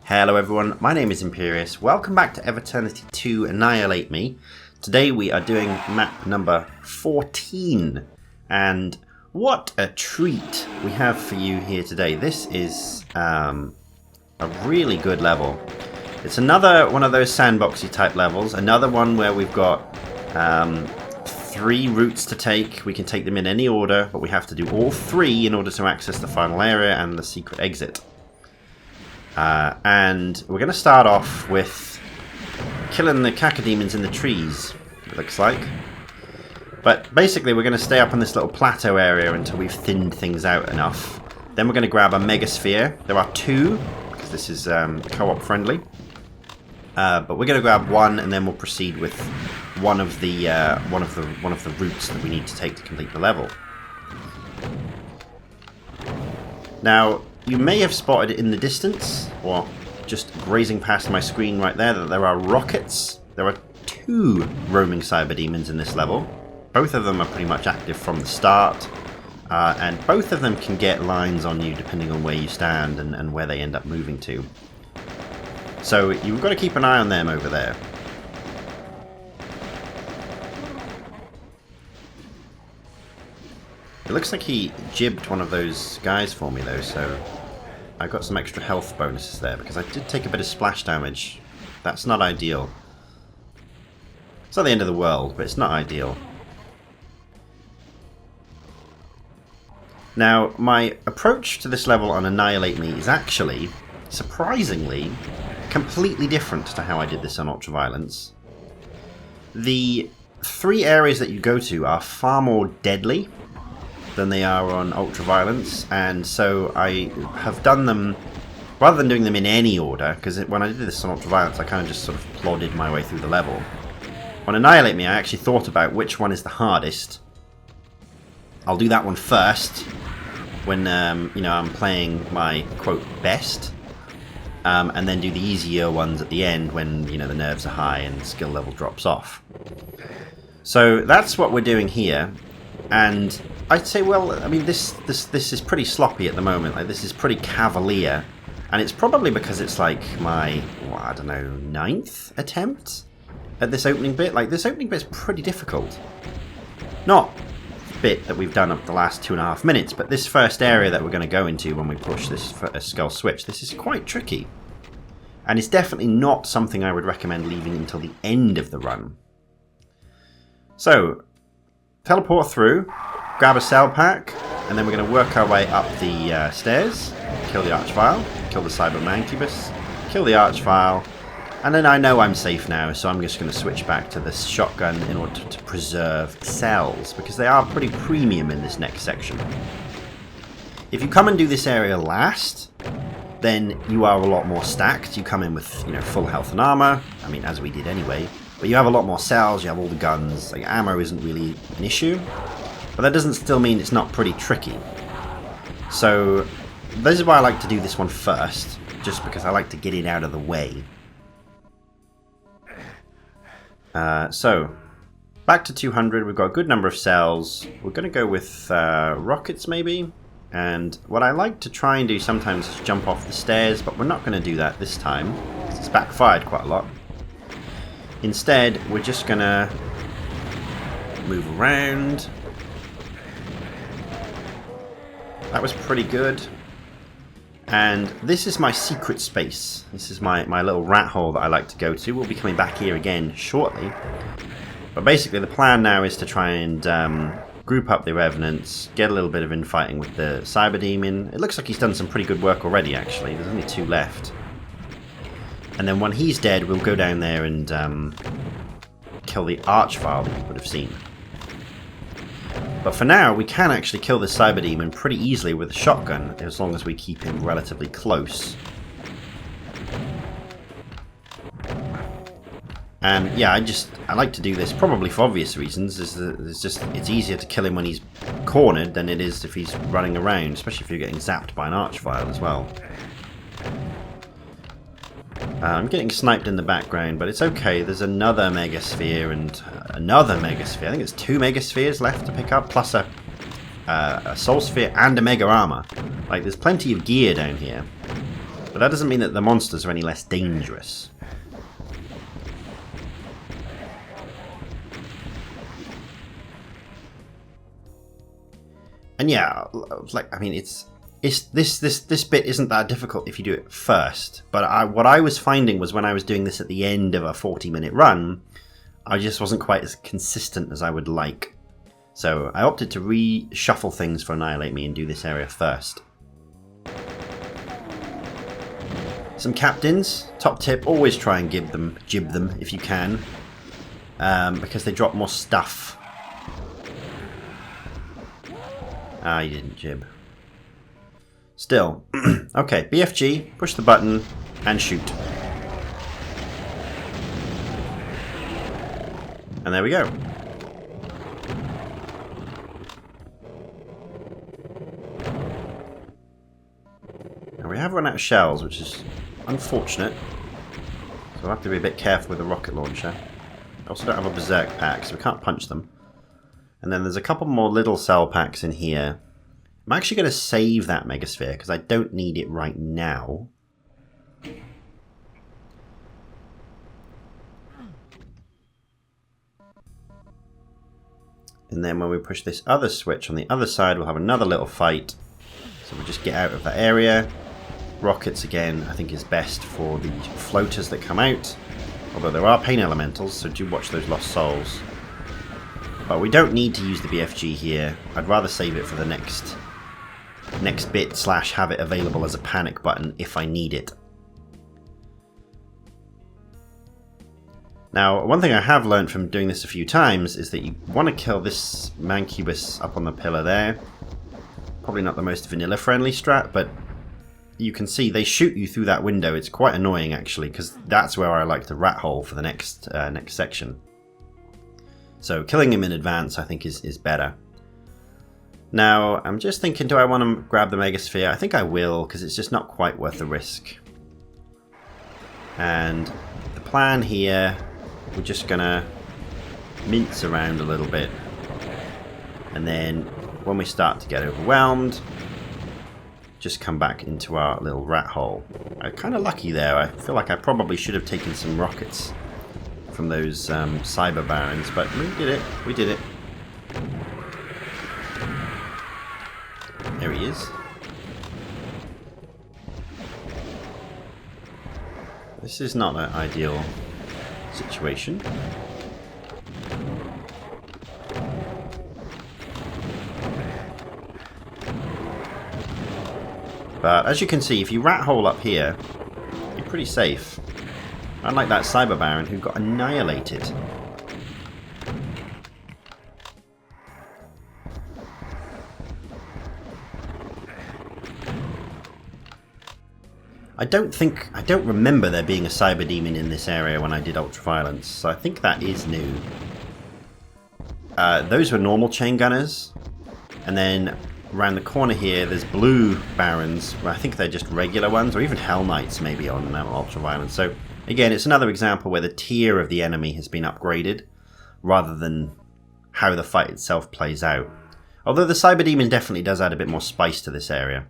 Hello everyone, my name is Imperius. Welcome back to Eviternity II Annihilate Me. Today we are doing map number 14. And what a treat we have for you here today. This is a really good level. It's another one of those sandboxy type levels. Another one where we've got 3 routes to take. We can take them in any order, but we have to do all 3 in order to access the final area and the secret exit. And we're going to start off with killing the cacodemons in the trees, it looks like. But basically we're going to stay up on this little plateau area until we've thinned things out enough. Then we're going to grab a mega sphere. There are 2, because this is co-op friendly. But we're going to grab 1, and then we'll proceed with one of the routes that we need to take to complete the level. Now, you may have spotted in the distance, or just grazing past my screen right there, that there are rockets. There are 2 roaming cyber demons in this level. Both of them are pretty much active from the start, and both of them can get lines on you depending on where you stand and where they end up moving to. So you've got to keep an eye on them over there. It looks like he jibbed one of those guys for me though, so I got some extra health bonuses there because I did take a bit of splash damage. That's not ideal. It's not the end of the world, but it's not ideal. Now, my approach to this level on Annihilate Me is actually, surprisingly, completely different to how I did this on Ultraviolence. The 3 areas that you go to are far more deadly than they are on Ultraviolence, and so I have done them rather than doing them in any order, because when I did this on Ultraviolence I kind of just sort of plodded my way through the level. On Annihilate Me I actually thought about which one is the hardest. I'll do that one first when you know, I'm playing my quote best, and then do the easier ones at the end when, you know, the nerves are high and the skill level drops off. So that's what we're doing here. And I'd say, well, I mean, this is pretty sloppy at the moment. Like, this is pretty cavalier, and it's probably because it's like my, well, I don't know, 9th attempt at this opening bit. Like, this opening bit's pretty difficult. Not the bit that we've done up the last 2.5 minutes, but this first area that we're going to go into when we push this skull switch, this is quite tricky, and it's definitely not something I would recommend leaving until the end of the run. So, teleport through, grab a cell pack, and then we're going to work our way up the stairs, kill the Archvile, kill the Cyber Mancubus, kill the Archvile, and then I know I'm safe now, so I'm just going to switch back to this shotgun in order to preserve cells, because they are pretty premium in this next section. If you come and do this area last, then you are a lot more stacked. You come in with, you know, full health and armor, I mean, as we did anyway. But you have a lot more cells, you have all the guns, like ammo isn't really an issue, but that doesn't still mean it's not pretty tricky. So this is why I like to do this one first, just because I like to get it out of the way. So, back to 200, we've got a good number of cells. We're going to go with rockets maybe, and what I like to try and do sometimes is jump off the stairs, but we're not going to do that this time, because it's backfired quite a lot. Instead, we're just going to move around. That was pretty good. And this is my secret space. This is my little rat hole that I like to go to. We'll be coming back here again shortly. But basically the plan now is to try and group up the revenants, get a little bit of infighting with the cyber demon. It looks like he's done some pretty good work already, actually. There's only 2 left. And then when he's dead, we'll go down there and kill the Archvile that you would have seen. But for now, we can actually kill the Cyber Demon pretty easily with a shotgun, as long as we keep him relatively close. And yeah, I like to do this, probably for obvious reasons, it's easier to kill him when he's cornered than it is if he's running around, especially if you're getting zapped by an Archvile as well. I'm getting sniped in the background, but it's okay. There's another Mega Sphere and another Mega Sphere. I think there's 2 Mega Spheres left to pick up, plus a Soul Sphere and a Mega Armor. Like, there's plenty of gear down here. But that doesn't mean that the monsters are any less dangerous. And yeah, like, I mean, this bit isn't that difficult if you do it first. But what I was finding was when I was doing this at the end of a 40-minute run, I just wasn't quite as consistent as I would like. So I opted to reshuffle things for Annihilate Me and do this area first. Some captains, top tip, always try and jib them if you can, because they drop more stuff. Ah, you didn't jib. Still. Okay, BFG, push the button, and shoot. And there we go. Now we have run out of shells, which is unfortunate. So we'll have to be a bit careful with the rocket launcher. I also don't have a berserk pack, so we can't punch them. And then there's a couple more little cell packs in here. I'm actually going to save that megasphere because I don't need it right now. And then when we push this other switch on the other side, we'll have another little fight. So we'll just get out of that area. Rockets, again, I think is best for the floaters that come out. Although there are pain elementals, so do watch those lost souls. But we don't need to use the BFG here. I'd rather save it for the next bit / have it available as a panic button if I need it. Now, one thing I have learned from doing this a few times is that you want to kill this Mancubus up on the pillar there. Probably not the most vanilla-friendly strat, but you can see they shoot you through that window. It's quite annoying, actually, because that's where I like the rat hole for the next section. So killing him in advance, I think, is better. Now, I'm just thinking, do I want to grab the Megasphere? I think I will, because it's just not quite worth the risk. And the plan here, we're just going to mince around a little bit. And then when we start to get overwhelmed, just come back into our little rat hole. I'm kind of lucky there. I feel like I probably should have taken some rockets from those cyber barons, but we did it. We did it. There he is. This is not an ideal situation. But as you can see, if you rat hole up here, you're pretty safe. Unlike that Cyber Baron who got annihilated. I don't remember there being a Cyber Demon in this area when I did Ultraviolence, so I think that is new. Those were normal chain gunners, and then around the corner here there's blue Barons, I think they're just regular ones, or even Hell Knights maybe on Ultraviolence. So again, it's another example where the tier of the enemy has been upgraded, rather than how the fight itself plays out. Although the Cyber Demon definitely does add a bit more spice to this area.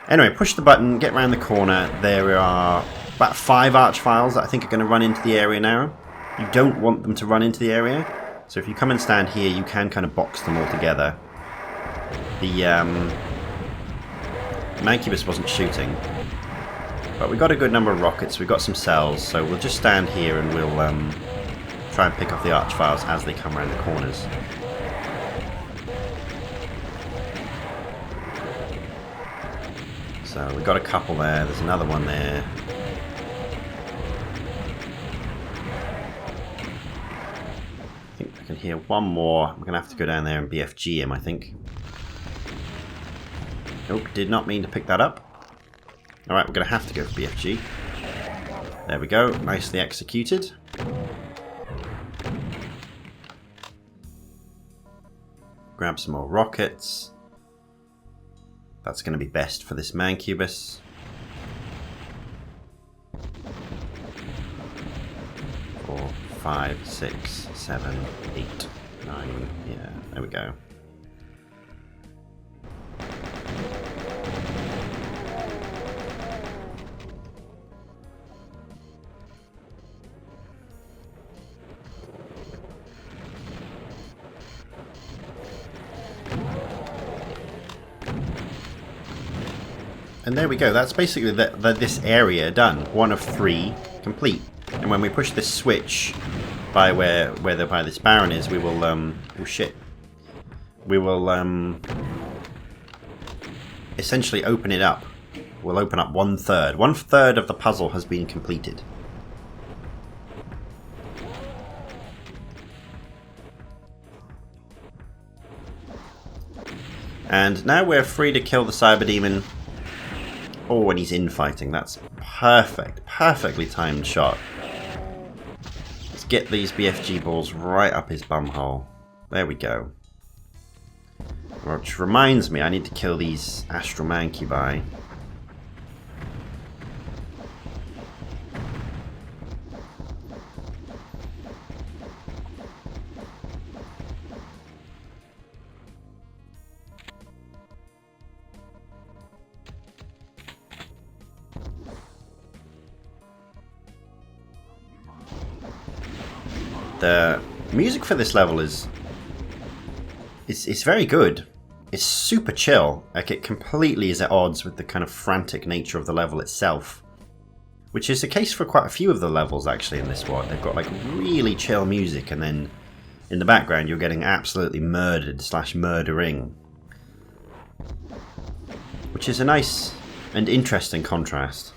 Anyway, push the button, get around the corner. There are about 5 Archviles that I think are going to run into the area now. You don't want them to run into the area, so if you come and stand here, you can kind of box them all together. The Mancubus wasn't shooting, but we got a good number of rockets, we got some cells, so we'll just stand here and we'll try and pick off the Archviles as they come around the corners. So we got a couple there, there's another one there. I think I can hear one more. I'm going to have to go down there and BFG him, I think. Nope, did not mean to pick that up. Alright, we're going to have to go for BFG. There we go, nicely executed. Grab some more rockets. That's going to be best for this Mancubus. 4, 5, 6, 7, 8, 9. Yeah, there we go. And there we go. That's basically this area done. 1 of 3 complete. And when we push this switch by where by this Baron is, we will oh shit. We will essentially open it up. We'll open up 1/3. 1/3 of the puzzle has been completed. And now we're free to kill the Cyber Demon. Oh, when he's infighting. That's perfect. Perfectly timed shot. Let's get these BFG balls right up his bumhole. There we go. Which reminds me, I need to kill these Astral Mancubi. The music for this level is very good. It's super chill. Like, it completely is at odds with the kind of frantic nature of the level itself, which is the case for quite a few of the levels actually in this one. They've got like really chill music, and then in the background you're getting absolutely murdered / murdering, which is a nice and interesting contrast.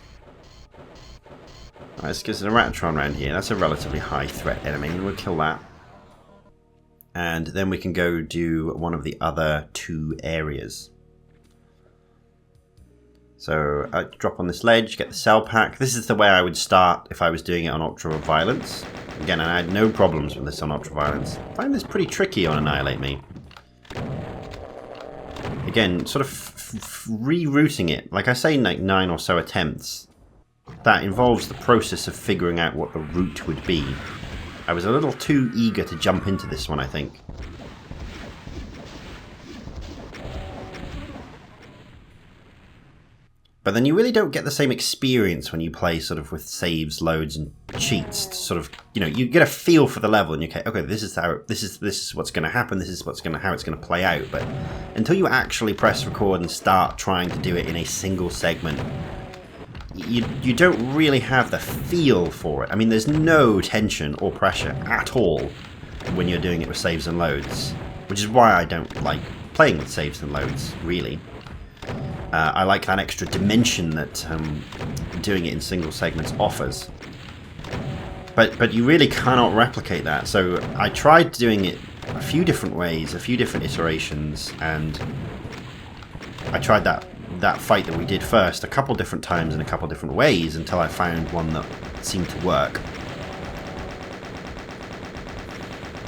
Right, let's get a Ratatron around here. That's a relatively high threat enemy. We'll kill that. And then we can go do one of the other 2 areas. So I drop on this ledge, get the cell pack. This is the way I would start if I was doing it on Ultra Violence. Again, I had no problems with this on Ultra Violence. I find this pretty tricky on Annihilate Me. Again, sort of rerouting it. Like I say, like 9 or so attempts. That involves the process of figuring out what the route would be. I was a little too eager to jump into this one, I think. But then you really don't get the same experience when you play sort of with saves, loads, and cheats. To sort of, you know, you get a feel for the level, and you okay, this is how this is what's going to happen. This is how it's going to play out. But until you actually press record and start trying to do it in a single segment, you don't really have the feel for it. I mean, there's no tension or pressure at all when you're doing it with saves and loads, which is why I don't like playing with saves and loads, really. I like that extra dimension that doing it in single segments offers. But you really cannot replicate that. So I tried doing it a few different ways, a few different iterations, and I tried that fight that we did first a couple different times in a couple different ways until I found one that seemed to work.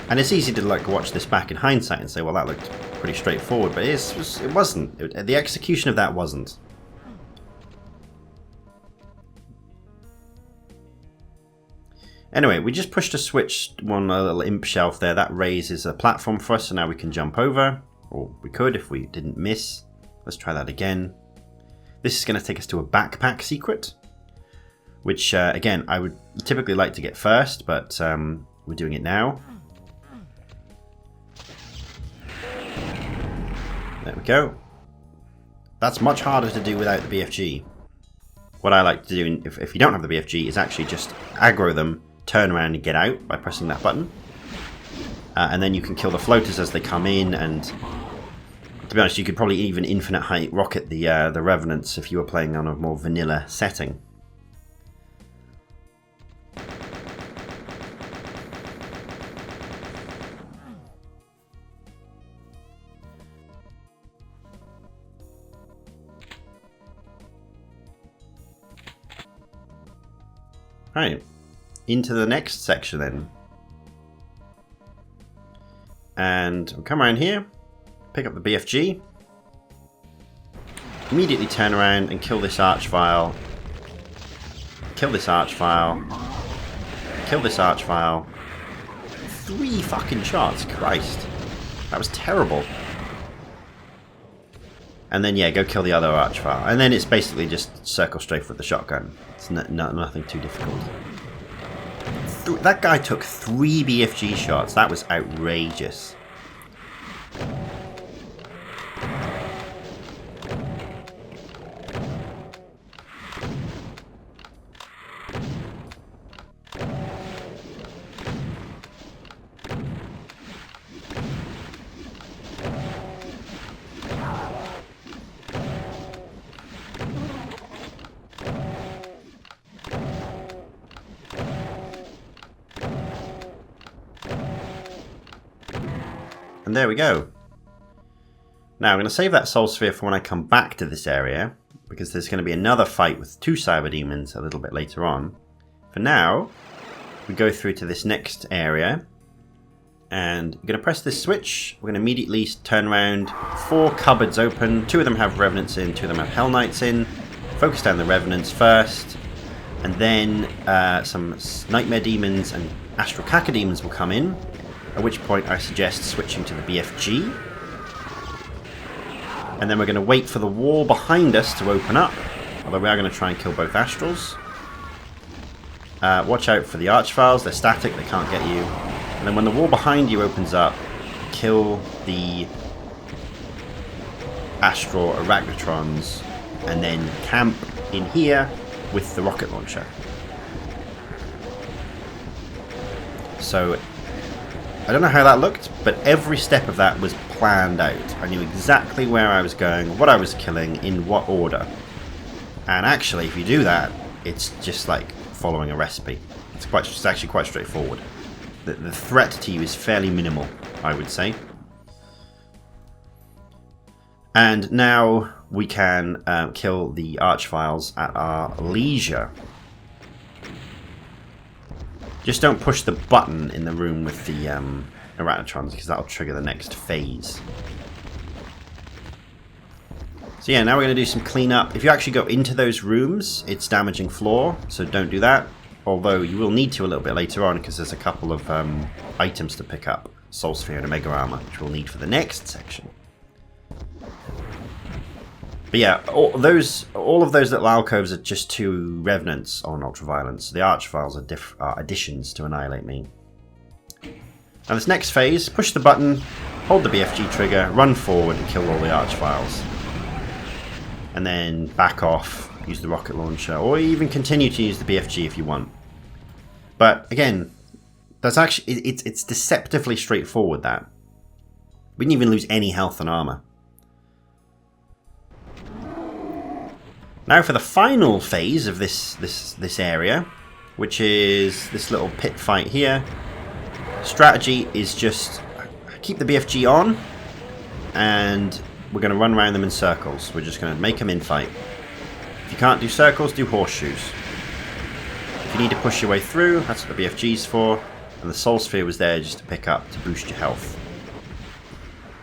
And it's easy to like watch this back in hindsight and say, well, that looked pretty straightforward, but it wasn't. The execution of that wasn't. Anyway, we just pushed a switch, a little imp shelf there. That raises a platform for us, so now we can jump over. Or we could if we didn't miss. Let's try that again. This is going to take us to a backpack secret, which, again, I would typically like to get first, but we're doing it now. There we go. That's much harder to do without the BFG. What I like to do, if you don't have the BFG, is actually just aggro them, turn around and get out by pressing that button. And then you can kill the floaters as they come in, and to be honest, you could probably even infinite height rocket the Revenants if you were playing on a more vanilla setting. Right, into the next section then. And we'll come around here, pick up the BFG, immediately turn around and kill this Archvile, kill this Archvile, kill this Archvile. 3 fucking shots, Christ. That was terrible. And then, yeah, go kill the other Archvile. And then it's basically just circle strafe with the shotgun. It's nothing too difficult. That guy took 3 BFG shots. That was outrageous. And there we go. Now I'm going to save that soul sphere for when I come back to this area, because there's going to be another fight with 2 cyber demons a little bit later on. For now, we go through to this next area, and we're going to press this switch. We're going to immediately turn around. 4 cupboards open. 2 of them have revenants in, 2 of them have hell knights in. Focus down the revenants first, and then some nightmare demons and astral cacodemons will come in, at which point I suggest switching to the BFG. And then we're going to wait for the wall behind us to open up, although we are going to try and kill both astrals. Watch out for the archviles, they're static, they can't get you. And then when the wall behind you opens up, kill the astral arachnotrons, and then camp in here with the rocket launcher. So, I don't know how that looked, but every step of that was planned out. I knew exactly where I was going, what I was killing, in what order. And actually, if you do that, it's just like following a recipe. It's actually quite straightforward. The threat to you is fairly minimal, I would say. And now we can kill the archviles at our leisure. Just don't push the button in the room with the arachnotrons, because that'll trigger the next phase. So yeah, now we're going to do some cleanup. If you actually go into those rooms, it's damaging floor, so don't do that. Although you will need to a little bit later on, because there's a couple of items to pick up. Soul Sphere and Omega Armor, which we'll need for the next section. But yeah, all of those little alcoves are just 2 revenants on Ultraviolence. The archviles are additions to Annihilate Me. Now this next phase, push the button, hold the BFG trigger, run forward and kill all the archviles. And then back off, use the rocket launcher, or even continue to use the BFG if you want. But again, that's actually it's deceptively straightforward. That we didn't even lose any health and armor. Now for the final phase of this area, which is this little pit fight here. Strategy is just keep the BFG on, and we're going to run around them in circles. We're just going to make them infight. If you can't do circles, do horseshoes. If you need to push your way through, that's what the BFG's for, and the Soul Sphere was there just to pick up to boost your health.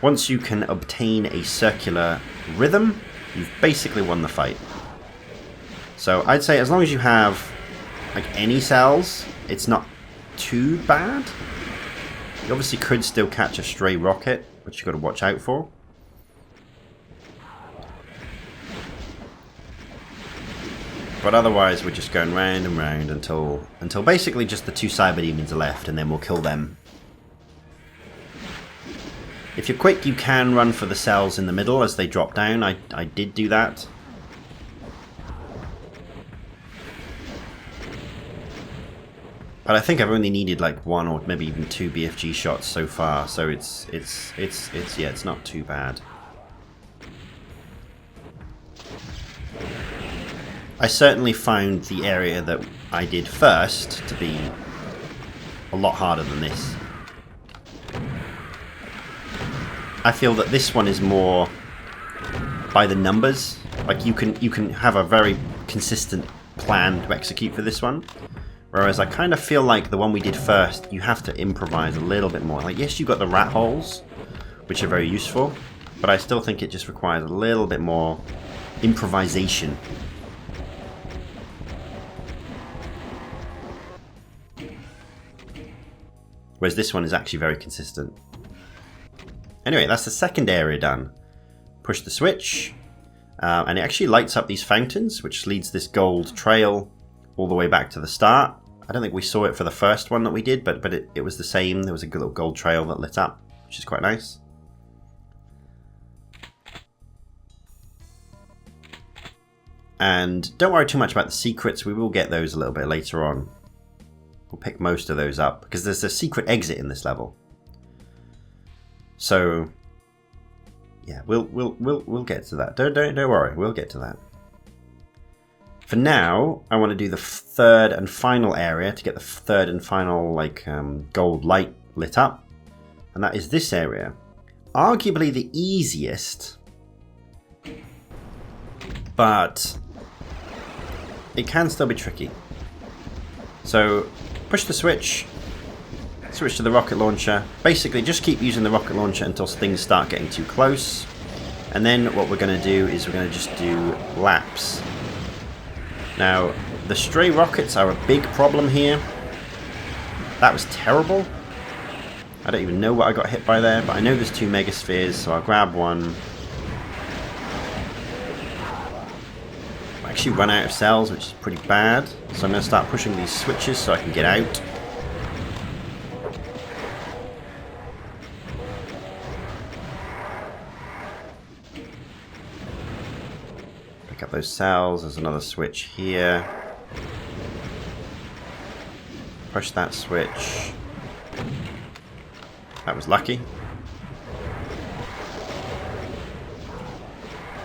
Once you can obtain a circular rhythm, you've basically won the fight. So I'd say as long as you have like any cells, it's not too bad. You obviously could still catch a stray rocket, which you've got to watch out for. But otherwise we're just going round and round until basically just the 2 cyber demons are left, and then we'll kill them. If you're quick, you can run for the cells in the middle as they drop down. I did do that. But I think I've only needed like 1 or maybe even 2 BFG shots so far, so it's not too bad. I certainly found the area that I did first to be a lot harder than this. I feel that this one is more by the numbers. Like you can have a very consistent plan to execute for this one. Whereas I kind of feel like the one we did first, you have to improvise a little bit more. Like, yes, you've got the rat holes, which are very useful, but I still think it just requires a little bit more improvisation. Whereas this one is actually very consistent. Anyway, that's the second area done. Push the switch, and it actually lights up these fountains, which leads this gold trail all the way back to the start. I don't think we saw it for the first one that we did, but it was the same. There was a little gold trail that lit up, which is quite nice. And don't worry too much about the secrets. We will get those a little bit later on. We'll pick most of those up because there's a secret exit in this level. So yeah, we'll get to that. Don't worry, we'll get to that. For now, I want to do the third and final area to get the third and final like gold light lit up, and that is this area. arguably the easiest, but it can still be tricky. So push the switch to the rocket launcher. Basically just keep using the rocket launcher until things start getting too close. And then what we're going to do is we're going to just do laps. Now, the stray rockets are a big problem here. That was terrible. I don't even know what I got hit by there, but I know there's 2 megaspheres, so I'll grab one. I actually run out of cells, which is pretty bad. So I'm going to start pushing these switches so I can get out. Pick up those cells. There's another switch here. Push that switch. That was lucky.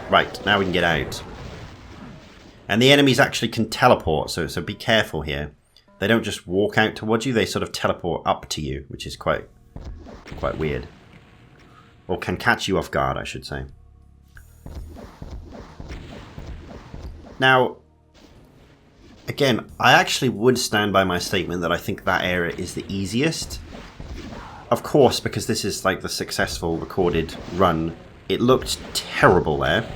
Right, now we can get out. And the enemies actually can teleport, so be careful here. They don't just walk out towards you, they sort of teleport up to you, which is quite weird. Or can catch you off guard, I should say. Now, again, I actually would stand by my statement that I think that area is the easiest. Of course, because this is like the successful recorded run, it looked terrible there.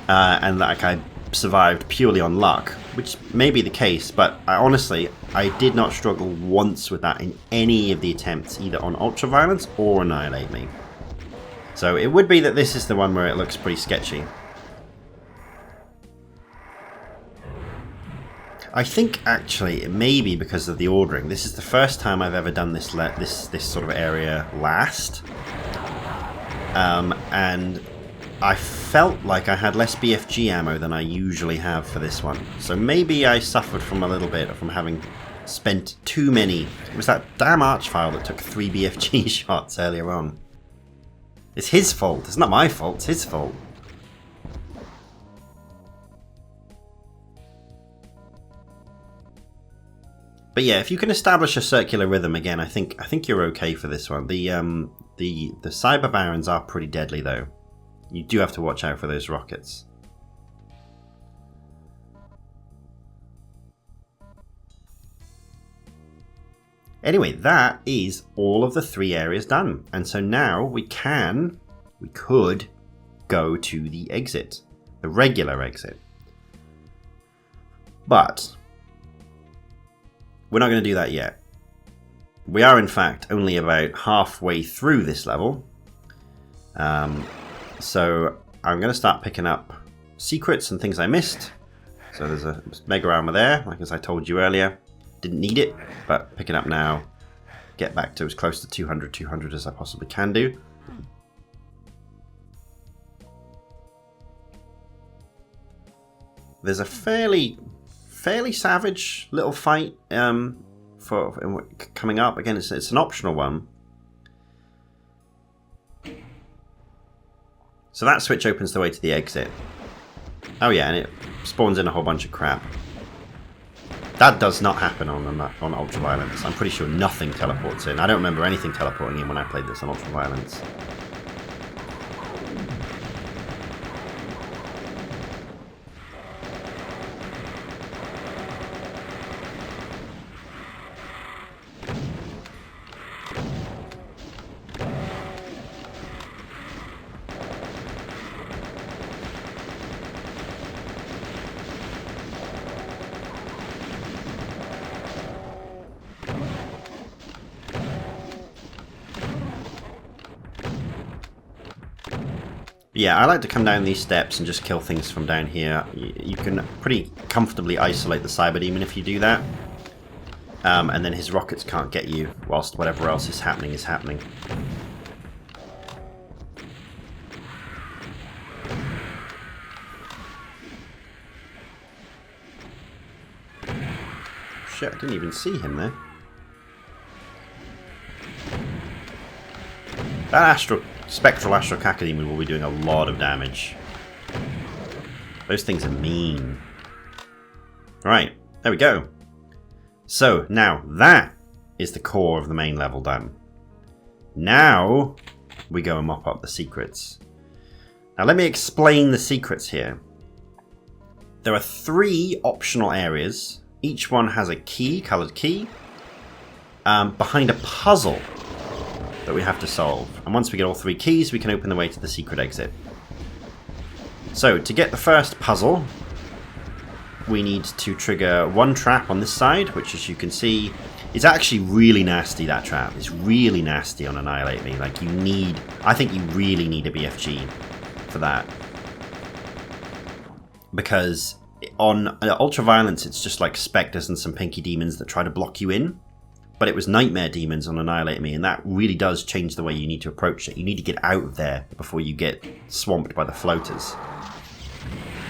And like I survived purely on luck, which may be the case, but honestly, I did not struggle once with that in any of the attempts, either on Ultraviolence or Annihilate Me. So it would be that this is the one where it looks pretty sketchy. I think actually it may be because of the ordering. This is the first time I've ever done this sort of area last, and I felt like I had less BFG ammo than I usually have for this one. So maybe I suffered from a little bit from having spent too many. It was that damn Archvile that took 3 BFG shots earlier on. It's his fault. It's not my fault. It's his fault. But yeah, if you can establish a circular rhythm again, I think you're okay for this one. The Cyber Barons are pretty deadly though. You do have to watch out for those rockets. Anyway, that is all of the 3 areas done. And so now we could go to the exit, the regular exit. But we're not going to do that yet. We are, in fact, only about halfway through this level. So I'm going to start picking up secrets and things I missed. So there's a mega armor there, like as I told you earlier. Didn't need it, but pick it up now. Get back to as close to 200 as I possibly can do. There's a fairly savage little fight for coming up. Again, it's an optional one. So that switch opens the way to the exit. Oh yeah, and it spawns in a whole bunch of crap. That does not happen on Ultraviolence. I'm pretty sure nothing teleports in. I don't remember anything teleporting in when I played this on Ultraviolence. Yeah, I like to come down these steps and just kill things from down here. You can pretty comfortably isolate the Cyber Demon if you do that. And then his rockets can't get you whilst whatever else is happening is happening. Shit, I didn't even see him there. That Spectral Astral Cacodemon will be doing a lot of damage. Those things are mean. Right, there we go. So, now that is the core of the main level done. Now, we go and mop up the secrets. Now let me explain the secrets here. There are 3 optional areas. Each one has a key, coloured key, behind a puzzle that we have to solve. And once we get all 3 keys, we can open the way to the secret exit. So to get the first puzzle, we need to trigger 1 trap on this side, which, as you can see, is actually really nasty. That trap is really nasty on Annihilate Me. Like, I think you really need a BFG for that, because on Ultraviolence it's just like specters and some pinky demons that try to block you in, but it was nightmare demons on Annihilate Me, and that really does change the way you need to approach it. You need to get out of there before you get swamped by the floaters.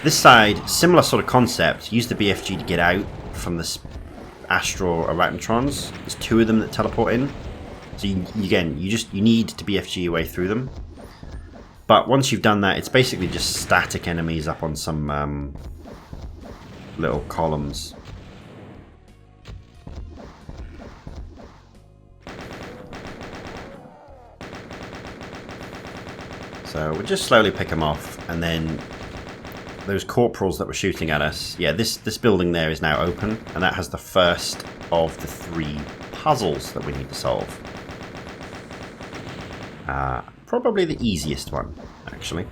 This side, similar sort of concept. Use the BFG to get out from the astral arachnotrons. There's 2 of them that teleport in, so you need to BFG your way through them. But once you've done that, it's basically just static enemies up on some little columns. So we'll just slowly pick them off, and then those corporals that were shooting at us, yeah, this building there is now open, and that has the first of the 3 puzzles that we need to solve. Probably the easiest one, actually.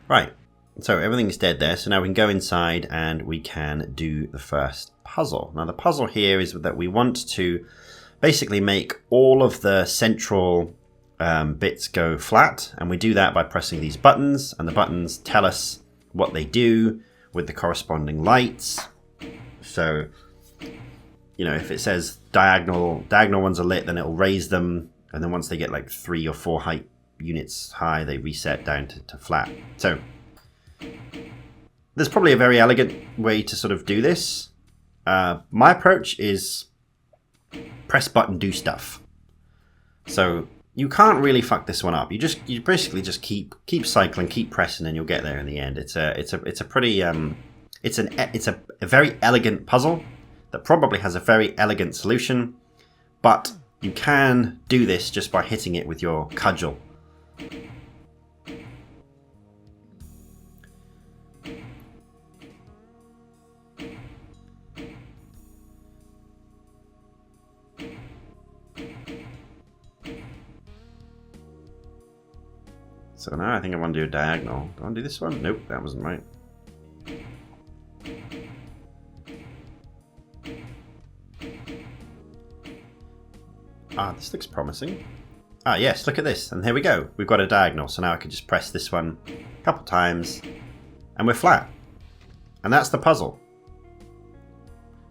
Right, so everything's dead there, so now we can go inside and we can do the first puzzle. Now the puzzle here is that we want to basically make all of the central bits go flat, and we do that by pressing these buttons, and the buttons tell us what they do with the corresponding lights. So, you know, if it says diagonal ones are lit, then it'll raise them, and then once they get like 3 or 4 height units high, they reset down to flat. So there's probably a very elegant way to sort of do this. My approach is press button, do stuff. So you can't really fuck this one up. You basically just keep cycling, keep pressing, and you'll get there in the end. It's a pretty it's a very elegant puzzle that probably has a very elegant solution, but you can do this just by hitting it with your cudgel. So now I think I want to do a diagonal. Do I want to do this one? Nope, that wasn't right. Ah, this looks promising. Ah, yes, look at this. And here we go. We've got a diagonal. So now I can just press this one a couple times and we're flat. And that's the puzzle.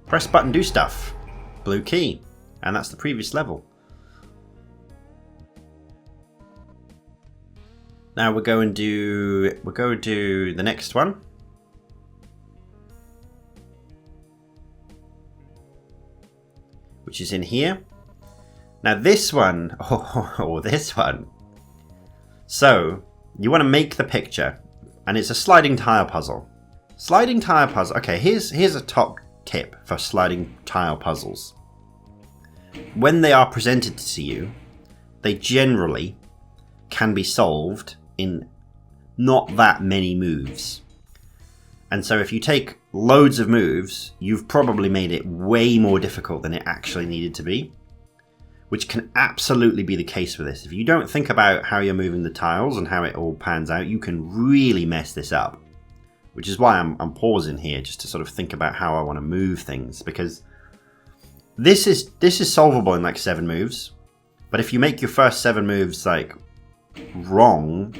Press button, do stuff. Blue key. And that's the previous level. Now we'll go and do the next one. Which is in here. Now this one, this one. So you want to make the picture, and it's a sliding tile puzzle. Sliding tile puzzle. Okay, here's a top tip for sliding tile puzzles. When they are presented to you, they generally can be solved in not that many moves. And so if you take loads of moves, you've probably made it way more difficult than it actually needed to be, which can absolutely be the case with this. If you don't think about how you're moving the tiles and how it all pans out, you can really mess this up, which is why I'm pausing here just to sort of think about how I want to move things, because this is solvable in like 7 moves, but if you make your first 7 moves like wrong,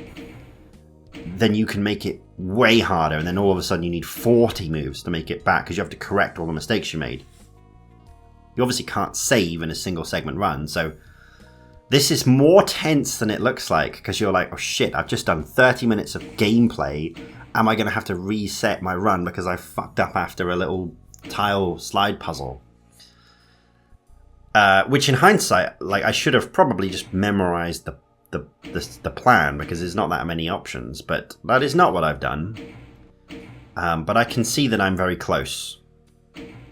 then you can make it way harder, and then all of a sudden you need 40 moves to make it back because you have to correct all the mistakes you made. You obviously can't save in a single segment run, so this is more tense than it looks like, because you're like, oh shit, I've just done 30 minutes of gameplay. Am I going to have to reset my run because I fucked up after a little tile slide puzzle? Which in hindsight, like, I should have probably just memorized the plan, because there's not that many options, but that is not what I've done. But I can see that I'm very close.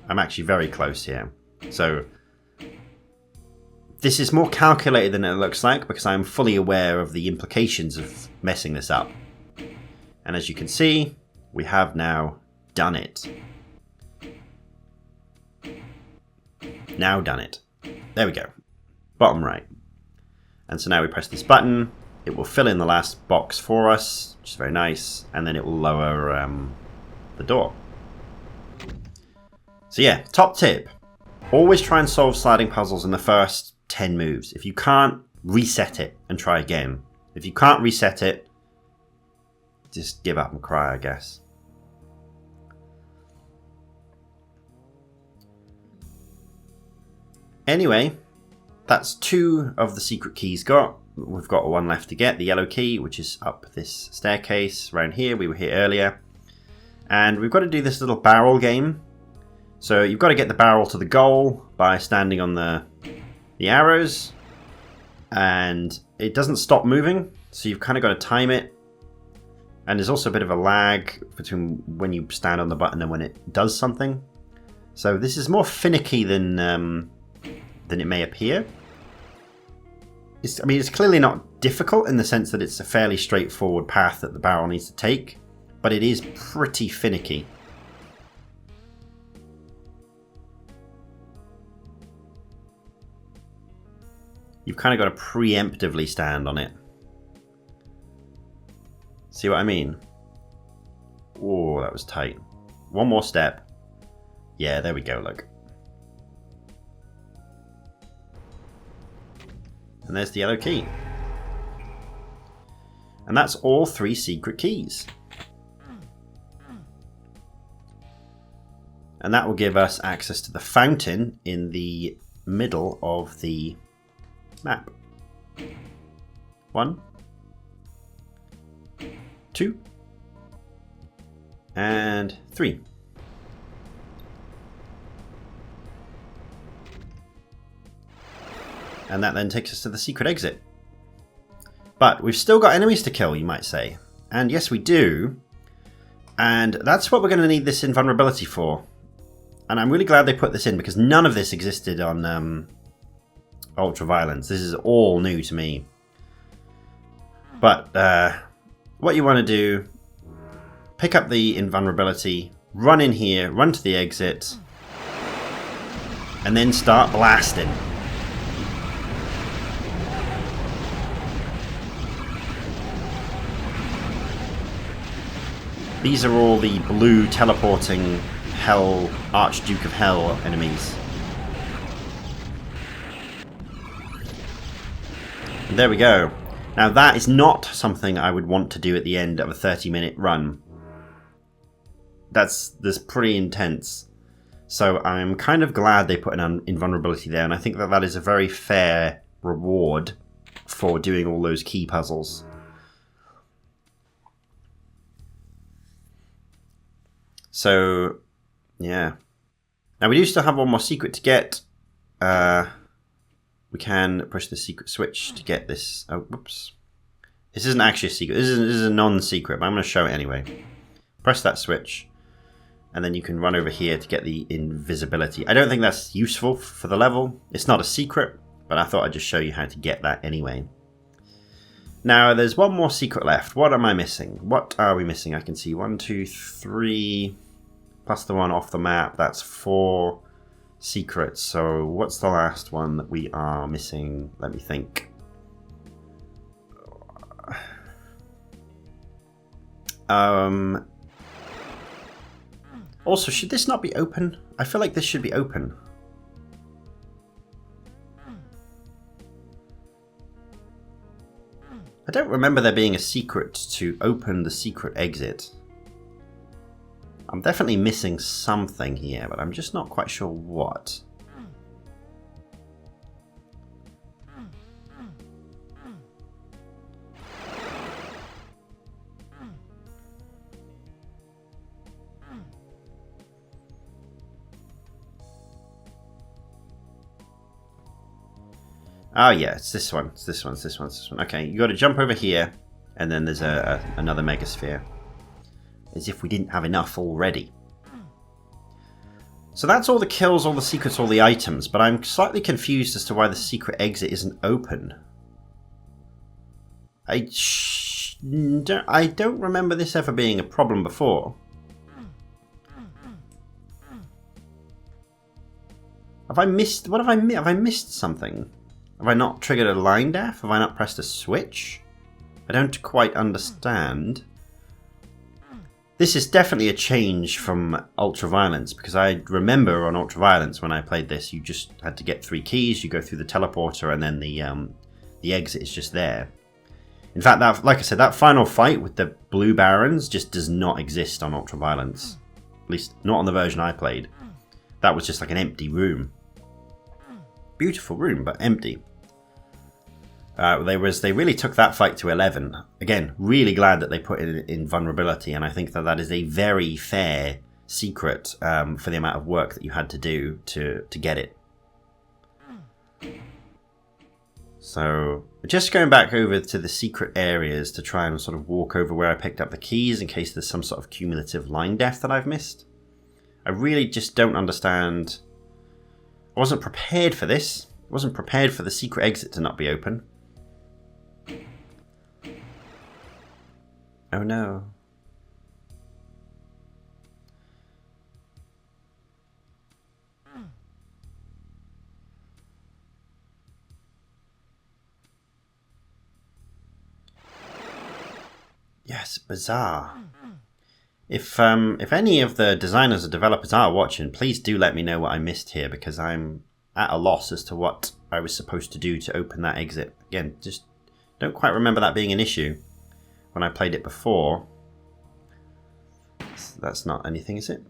I'm actually very close here. So This is more calculated than it looks like because I'm fully aware of the implications of messing this up. And as you can see, we have now done it. Now done it. There we go. Bottom right. And so now we press this button. It will fill in the last box for us, which is very nice. And then it will lower the door. So yeah, top tip. Always try and solve sliding puzzles in the first 10 moves. If you can't, reset it and try again. If you can't reset it, just give up and cry, I guess. Anyway, that's 2 of the secret keys got. We've got 1 left to get, the yellow key, which is up this staircase around here. We were here earlier. And we've got to do this little barrel game. So you've got to get the barrel to the goal by standing on the arrows. And it doesn't stop moving, so you've kind of got to time it. And there's also a bit of a lag between when you stand on the button and when it does something. So this is more finicky than it may appear. It's clearly not difficult in the sense that it's a fairly straightforward path that the barrel needs to take, but it is pretty finicky. You've kind of got to preemptively stand on it. See what I mean? Oh, that was tight. 1 more step. Yeah, there we go, look. And there's the yellow key. And that's all 3 secret keys. And that will give us access to the fountain in the middle of the map. 1, 2, and 3. And that then takes us to the secret exit. But we've still got enemies to kill, you might say. And yes, we do. And that's what we're going to need this invulnerability for. And I'm really glad they put this in, because none of this existed on Ultraviolence. This is all new to me. But what you want to do, pick up the invulnerability, run in here, run to the exit, and then start blasting. These are all the blue teleporting Hell, Archduke of Hell enemies. And there we go. Now that is not something I would want to do at the end of a 30-minute run. That's pretty intense. So I'm kind of glad they put an invulnerability there, and I think that that is a very fair reward for doing all those key puzzles. So, yeah. Now we do still have 1 more secret to get. We can push the secret switch to get this. Oh, whoops. This isn't actually a secret. This is a non-secret, but I'm going to show it anyway. Press that switch, and then you can run over here to get the invisibility. I don't think that's useful for the level. It's not a secret, but I thought I'd just show you how to get that anyway. Now, there's 1 more secret left. What am I missing? What are we missing? I can see 1, 2, 3, plus the one off the map. That's 4 secrets. So what's the last one that we are missing? Let me think. Also, should this not be open? I feel like this should be open. I don't remember there being a secret to open the secret exit. I'm definitely missing something here, but I'm just not quite sure what. Oh yeah, it's this one. It's this one. It's this one. It's this one. Okay, you got to jump over here, and then there's another megasphere. As if we didn't have enough already. So that's all the kills, all the secrets, all the items, but I'm slightly confused as to why the secret exit isn't open. I don't remember this ever being a problem before. Have I missed... What have I missed? Have I missed something? Have I not triggered a line death? Have I not pressed a switch? I don't quite understand. This is definitely a change from Ultraviolence, because I remember on Ultraviolence when I played this, you just had to get 3 keys, you go through the teleporter, and then the exit is just there. In fact, that, like I said, that final fight with the Blue Barons just does not exist on Ultraviolence. At least, not on the version I played. That was just like an empty room. Beautiful room, but empty. They really took that fight to 11. Again, really glad that they put it in vulnerability, and I think that that is a very fair secret for the amount of work that you had to do to get it. So, just going back over to the secret areas to try and sort of walk over where I picked up the keys in case there's some sort of cumulative line death that I've missed. I really just don't understand. I wasn't prepared for this. I wasn't prepared for the secret exit to not be open. Oh no. Yes, bizarre. If any of the designers or developers are watching, please do let me know what I missed here, because I'm at a loss as to what I was supposed to do to open that exit. Again, just don't quite remember that being an issue when I played it before. So that's not anything, is it?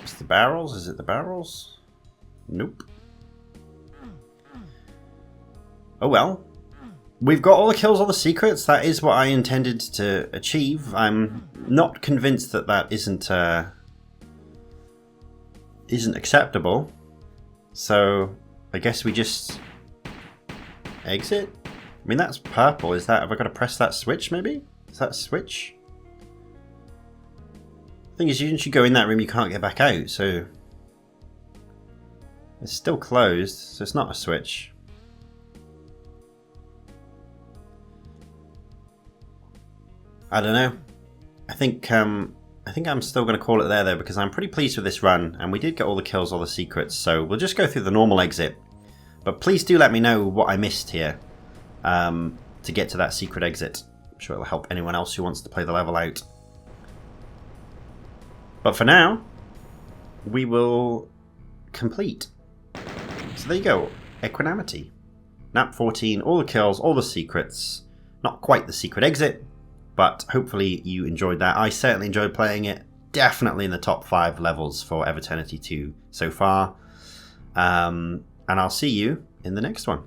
It's the barrels? Is it the barrels? Nope. Oh well. We've got all the kills, all the secrets. That is what I intended to achieve. I'm not convinced that that isn't acceptable. So I guess we just exit. I mean, that's purple. Is that? Have I got to press that switch? Maybe? Is that a switch? The thing is, once you go in that room, you can't get back out. So it's still closed. So it's not a switch. I don't know. I think I'm still going to call it there though, because I'm pretty pleased with this run, and we did get all the kills, all the secrets, so we'll just go through the normal exit. But please do let me know what I missed here to get to that secret exit. I'm sure it'll help anyone else who wants to play the level out. But for now, we will complete. So there you go, Equanimity. Nap 14, all the kills, all the secrets. Not quite the secret exit, but hopefully you enjoyed that. I certainly enjoyed playing it. Definitely in the top 5 levels for Eviternity II so far. And I'll see you in the next one.